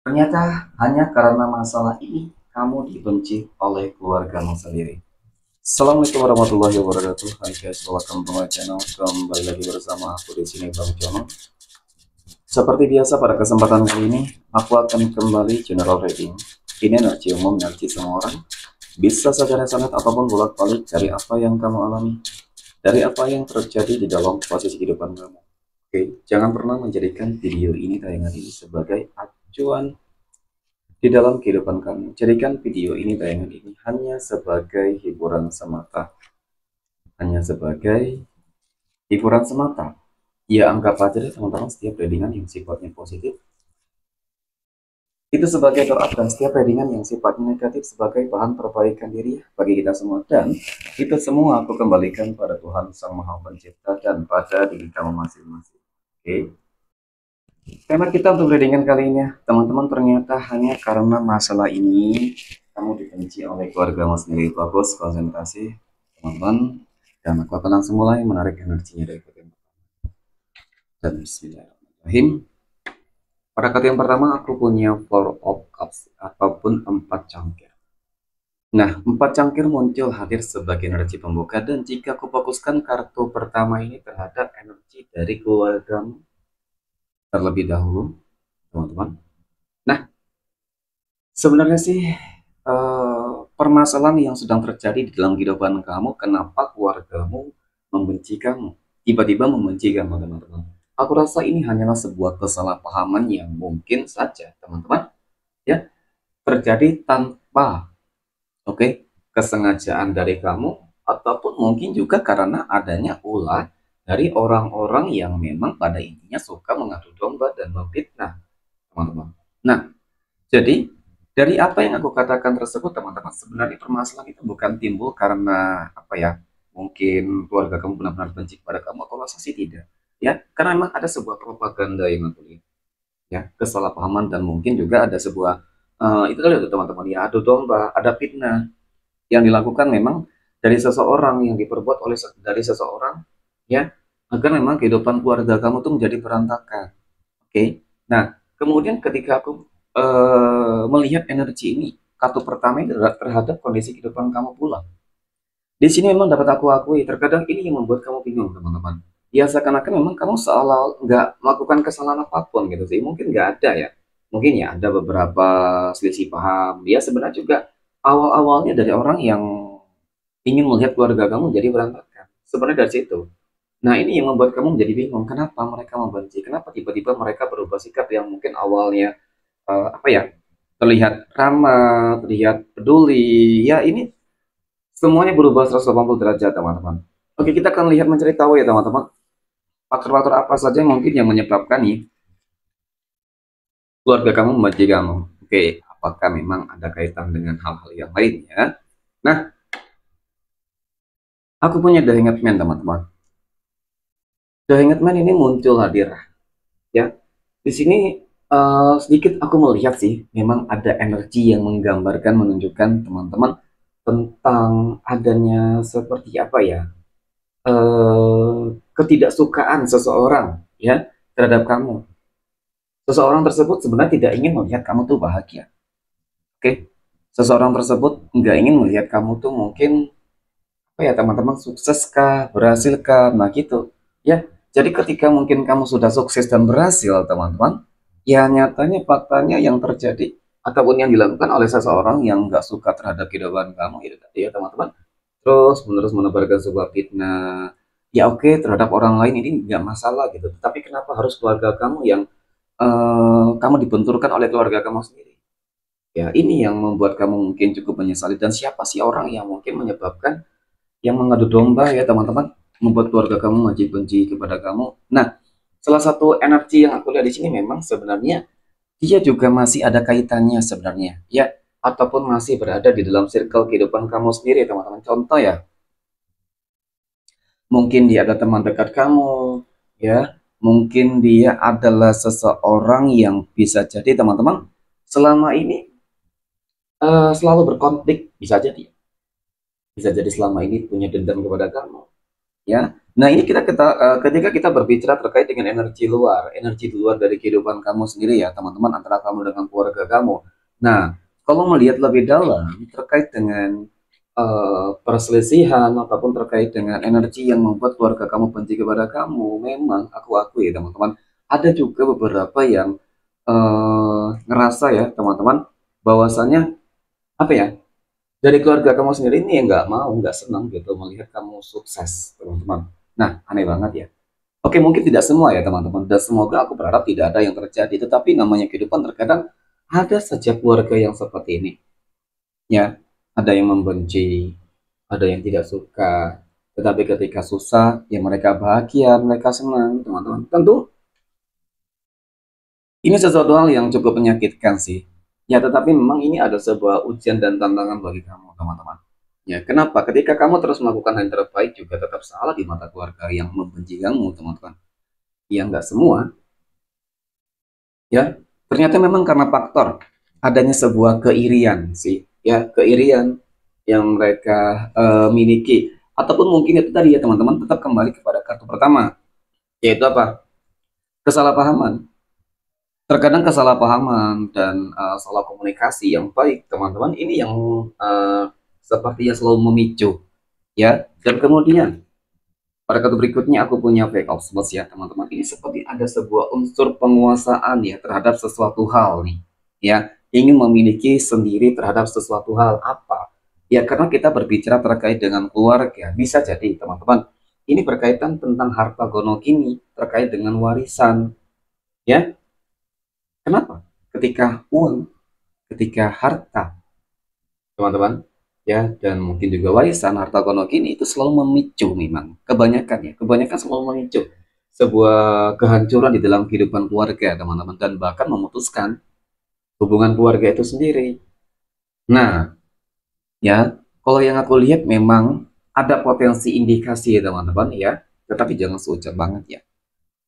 Ternyata hanya karena masalah ini kamu dibenci oleh keluargamu sendiri. Assalamualaikum warahmatullahi wabarakatuh. Hai guys, welcome to my channel. Kembali lagi bersama aku di sini Bang Jono. Seperti biasa pada kesempatan kali ini, aku akan kembali general reading. Ini energi umum, energi semua orang. Bisa saja resonate ataupun bolak-balik dari apa yang kamu alami, dari apa yang terjadi di dalam posisi kehidupan kamu. Oke, jangan pernah menjadikan video ini tayangan ini sebagai acuan di dalam kehidupan kamu. Jadikan video ini, tayangan ini hanya sebagai hiburan semata. Hanya sebagai hiburan semata. Ya anggap aja deh teman-teman, setiap readingan yang sifatnya positif itu sebagai doa, dan setiap readingan yang sifatnya negatif sebagai bahan perbaikan diri bagi kita semua. Dan itu semua aku kembalikan pada Tuhan Sang Maha Pencipta dan pada diri kamu masing-masing. Oke. Tema kita untuk readingan kali ini, teman-teman, ternyata hanya karena masalah ini kamu dibenci oleh keluargamu sendiri. Bagus, konsentrasi teman-teman, dan aku akan langsung mulai menarik energinya dari kartu yang pertama. Dan bismillahirrahmanirrahim. Pada kartu yang pertama aku punya Four of Cups ataupun 4 cangkir. Nah, 4 cangkir muncul hadir sebagai energi pembuka, dan jika aku fokuskan kartu pertama ini terhadap energi dari keluargamu terlebih dahulu, teman-teman. Nah, sebenarnya sih permasalahan yang sedang terjadi di dalam kehidupan kamu, kenapa keluargamu membenci kamu, tiba-tiba membenci kamu, teman-teman. Aku rasa ini hanyalah sebuah kesalahpahaman yang mungkin saja, teman-teman, ya, terjadi tanpa kesengajaan dari kamu, ataupun mungkin juga karena adanya ulah dari orang-orang yang memang pada intinya suka mengadu domba dan memfitnah, teman-teman. Nah, jadi dari apa yang aku katakan tersebut, teman-teman, sebenarnya permasalahan itu bukan timbul karena apa ya? Mungkin keluarga kamu benar-benar benci kepada kamu, atau rasa sih tidak. Ya, karena memang ada sebuah propaganda yang aku lihat, ya, kesalahpahaman, dan mungkin juga ada sebuah itu tadi teman-teman, ya, adu domba, ada fitnah yang dilakukan memang dari seseorang, yang diperbuat oleh dari seseorang, ya, agar memang kehidupan keluarga kamu tuh menjadi berantakan. Oke. Nah, kemudian ketika aku melihat energi ini, kartu pertama ini terhadap kondisi kehidupan kamu pula. Di sini memang dapat aku akui, terkadang ini yang membuat kamu bingung, teman-teman. Ya seakan-akan memang kamu seolah nggak melakukan kesalahan apapun gitu sih. Mungkin nggak ada ya. Mungkin ya ada beberapa selisih paham. Dia sebenarnya juga awal-awalnya dari orang yang ingin melihat keluarga kamu jadi berantakan. Sebenarnya dari situ. Nah, ini yang membuat kamu menjadi bingung. Kenapa mereka membenci? Kenapa tiba-tiba mereka berubah sikap yang mungkin awalnya apa ya, terlihat ramah, terlihat peduli. Ya, ini semuanya berubah 180 derajat, teman-teman. Oke, kita akan lihat, mencari tahu ya, teman-teman. Faktor-faktor apa saja mungkin yang menyebabkan nih keluarga kamu membenci kamu. Oke, apakah memang ada kaitan dengan hal-hal yang lainnya? Nah, aku punya The Hanged Man, teman-teman. The Hanged Man ini muncul hadir, ya. Di sini sedikit aku melihat sih, memang ada energi yang menggambarkan, menunjukkan teman-teman tentang adanya seperti apa ya, ketidaksukaan seseorang, ya, terhadap kamu. Seseorang tersebut sebenarnya tidak ingin melihat kamu tuh bahagia. Oke, seseorang tersebut nggak ingin melihat kamu tuh mungkin apa ya, teman-teman, sukses kah, berhasil kah, nah gitu, ya. Jadi ketika mungkin kamu sudah sukses dan berhasil, teman-teman, ya nyatanya faktanya yang terjadi ataupun yang dilakukan oleh seseorang yang nggak suka terhadap kehidupan kamu itu tadi, ya, teman-teman, terus menerus menebarkan sebuah fitnah. Ya oke, terhadap orang lain ini nggak masalah gitu, tapi kenapa harus keluarga kamu yang kamu dibenturkan oleh keluarga kamu sendiri? Ya, ini yang membuat kamu mungkin cukup menyesali. Dan siapa sih orang yang mungkin menyebabkan, yang mengadu domba, ya, teman-teman, membuat keluarga kamu wajib benci kepada kamu? Nah, salah satu energi yang aku lihat di sini memang sebenarnya dia juga masih ada kaitannya sebenarnya, ya, ataupun masih berada di dalam circle kehidupan kamu sendiri, teman-teman. Contoh ya, mungkin dia ada teman dekat kamu, ya, mungkin dia adalah seseorang yang bisa jadi, teman-teman, selama ini selalu berkonflik, bisa jadi selama ini punya dendam kepada kamu, ya. Nah, ini ketika kita berbicara terkait dengan energi di luar dari kehidupan kamu sendiri ya, teman-teman, antara kamu dengan keluarga kamu. Nah, kalau melihat lebih dalam terkait dengan perselisihan ataupun terkait dengan energi yang membuat keluarga kamu benci kepada kamu, memang aku akui ya, teman-teman, ada juga beberapa yang ngerasa ya, teman-teman, bahwasannya apa ya, dari keluarga kamu sendiri ini yang nggak senang gitu melihat kamu sukses, teman-teman. Nah, aneh banget ya. Oke, mungkin tidak semua ya, teman-teman. Dan semoga aku berharap tidak ada yang terjadi. Tetapi namanya kehidupan terkadang ada saja keluarga yang seperti ini. Ya, ada yang membenci, ada yang tidak suka. Tetapi ketika susah, ya mereka bahagia, mereka senang, teman-teman. Tentu ini sesuatu hal yang cukup menyakitkan sih. Ya, tetapi memang ini ada sebuah ujian dan tantangan bagi kamu, teman-teman. Ya, kenapa? Ketika kamu terus melakukan hal yang terbaik juga tetap salah di mata keluarga yang membenci kamu, teman-teman. Ya, nggak semua. Ya, ternyata memang karena faktor adanya sebuah keirian sih. Ya, keirian yang mereka miliki. Ataupun mungkin itu tadi ya, teman-teman, tetap kembali kepada kartu pertama. Yaitu apa? Kesalahpahaman. Terkadang kesalahpahaman dan salah komunikasi yang baik, teman-teman, ini yang sepertinya selalu memicu, ya. Dan kemudian pada kartu berikutnya aku punya Page of Swords ya, teman-teman. Ini seperti ada sebuah unsur penguasaan ya terhadap sesuatu hal nih, ya. Ingin memiliki sendiri terhadap sesuatu hal apa? Ya, karena kita berbicara terkait dengan keluarga, bisa jadi, teman-teman, ini berkaitan tentang harta gono kini, terkait dengan warisan, ya. Kenapa? Ketika uang, ketika harta, teman-teman, ya, dan mungkin juga warisan, harta gono kini itu selalu memicu, memang kebanyakan selalu memicu sebuah kehancuran di dalam kehidupan keluarga, teman-teman, dan bahkan memutuskan hubungan keluarga itu sendiri. Nah, ya, kalau yang aku lihat memang ada potensi indikasi ya, teman-teman, ya, tetapi jangan seucap banget ya.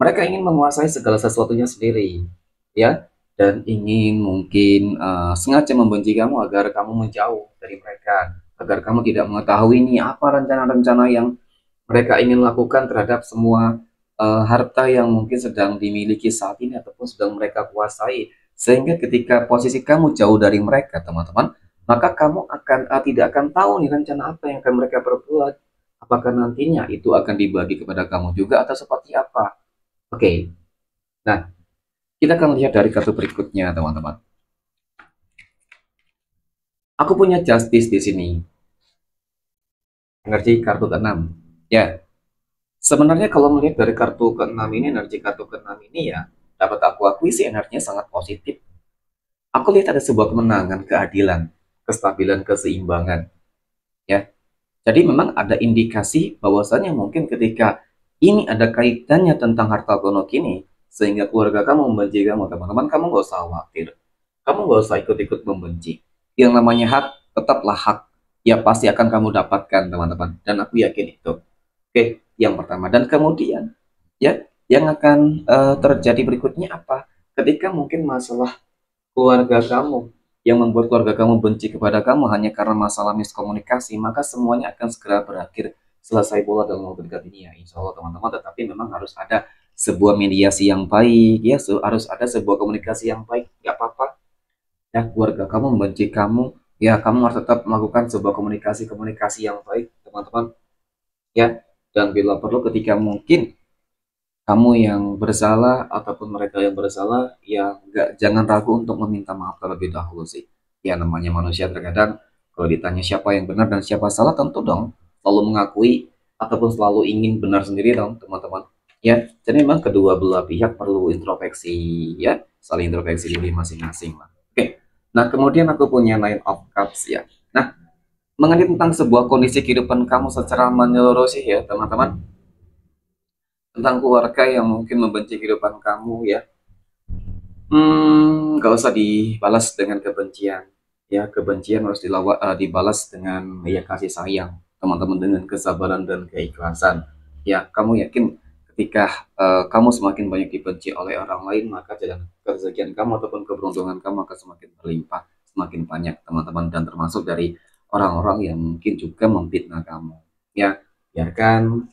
Mereka ingin menguasai segala sesuatunya sendiri, ya, dan ingin mungkin sengaja membenci kamu agar kamu menjauh dari mereka, agar kamu tidak mengetahui ini apa rencana-rencana yang mereka ingin lakukan terhadap semua harta yang mungkin sedang dimiliki saat ini ataupun sedang mereka kuasai. Sehingga ketika posisi kamu jauh dari mereka, teman-teman, maka kamu tidak akan tahu nih rencana apa yang akan mereka perbuat. Apakah nantinya itu akan dibagi kepada kamu juga atau seperti apa? Oke, nah, kita akan lihat dari kartu berikutnya, teman-teman. Aku punya Justice di sini. Energi kartu ke-6. Ya, sebenarnya kalau melihat dari kartu ke-6 ini, energi kartu ke-6 ini ya, dapat aku akui sih energinya sangat positif. Aku lihat ada sebuah kemenangan, keadilan, kestabilan, keseimbangan. Ya, jadi memang ada indikasi bahwasannya mungkin ketika ini ada kaitannya tentang harta gono kini, sehingga keluarga kamu membenci kamu, teman-teman, kamu nggak usah khawatir. Kamu nggak usah ikut-ikut membenci. Yang namanya hak, tetaplah hak. Ya pasti akan kamu dapatkan, teman-teman. Dan aku yakin itu. Oke, yang pertama. Dan kemudian, ya, yang akan terjadi berikutnya apa? Ketika mungkin masalah keluarga kamu yang membuat keluarga kamu benci kepada kamu hanya karena masalah miskomunikasi, maka semuanya akan segera berakhir, selesai bola dalam waktu dekat ini ya, insya Allah, teman-teman. Tetapi memang harus ada sebuah mediasi yang baik, ya, harus ada sebuah komunikasi yang baik. Gak apa-apa, ya, keluarga kamu membenci kamu, ya, kamu harus tetap melakukan sebuah komunikasi yang baik, teman-teman, ya. Dan bila perlu ketika mungkin kamu yang bersalah ataupun mereka yang bersalah, ya jangan ragu untuk meminta maaf terlebih dahulu sih. Ya, namanya manusia terkadang kalau ditanya siapa yang benar dan siapa salah, tentu dong selalu mengakui ataupun selalu ingin benar sendiri dong, teman-teman. Ya, jadi memang kedua belah pihak perlu introspeksi, ya, saling introspeksi diri masing-masing lah. Oke. Nah, kemudian aku punya Nine of Cups ya. Nah, mengenai tentang sebuah kondisi kehidupan kamu secara menyeluruh sih ya, teman-teman, tentang keluarga yang mungkin membenci kehidupan kamu ya. Nggak usah dibalas dengan kebencian. Ya, kebencian harus dibalas dengan ya kasih sayang, teman-teman, dengan kesabaran dan keikhlasan. Ya, kamu yakin ketika kamu semakin banyak dibenci oleh orang lain, maka jalan kerezekian kamu ataupun keberuntungan kamu akan semakin berlimpah, semakin banyak, teman-teman, dan termasuk dari orang-orang yang mungkin juga memfitnah kamu. Ya, biarkan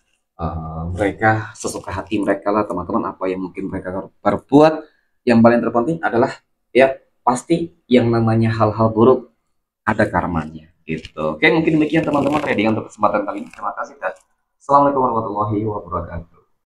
mereka sesuka hati mereka lah teman-teman, apa yang mungkin mereka perbuat. Yang paling terpenting adalah ya pasti yang namanya hal-hal buruk ada karmanya gitu. Oke, mungkin demikian teman-teman reading untuk kesempatan kali ini. Terima kasih dan assalamualaikum warahmatullahi wabarakatuh.